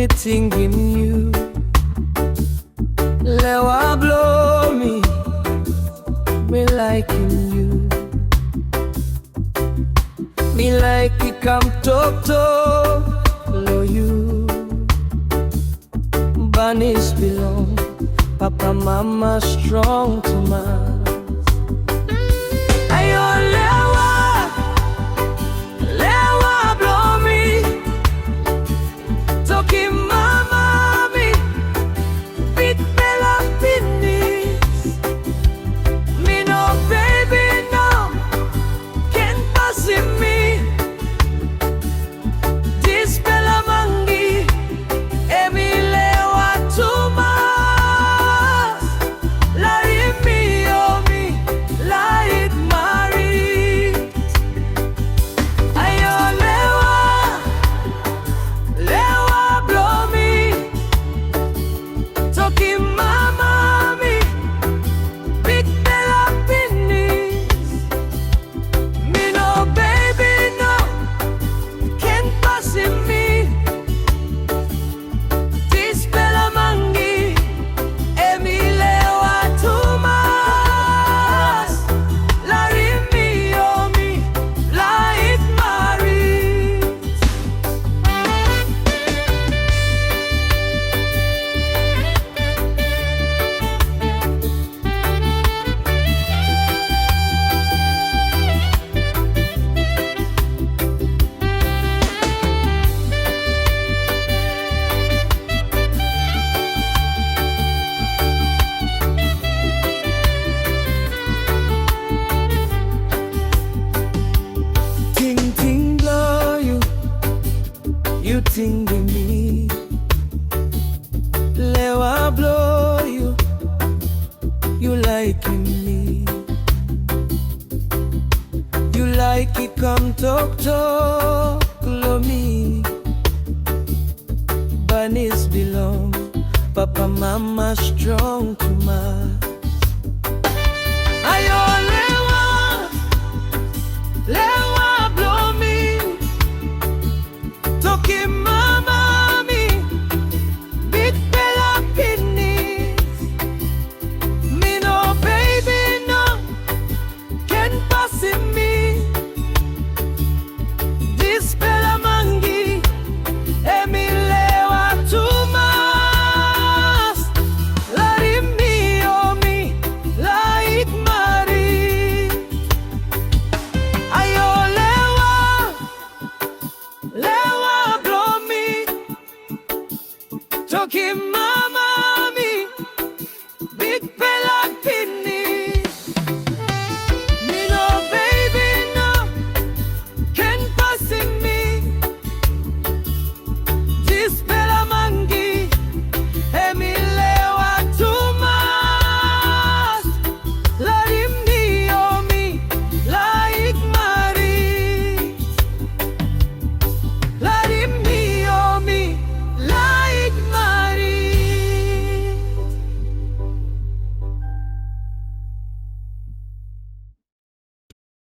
me thinking you. Lewa blow me liking you. Me like it come talk lo you. Bunnies belong, Papa Mama strong to man. Ayo lewa blow me, talking mama me, bit bella finish. Me no baby no, can't pass in me. This bella mangi, lewa too much. Like me oh me, Laik Marit. Ayo lewa blow me, talking mama me, big bella finish. Me no baby no, can't pass in me. This bella mangi, lewa too much. Like me oh me, Laik Marit. Ting ting blow you ting to me. Lewa blow you liking me. You like it come talk lo me. Bunnies belong, Papa Mama strong to man. Ayo lewa blow me, talking mama me, big bella finish. Me no baby no, can pass in me. This bella mangi, lewa too much. Like me oh me, Laik Marit. Ayo lewa blow me, talking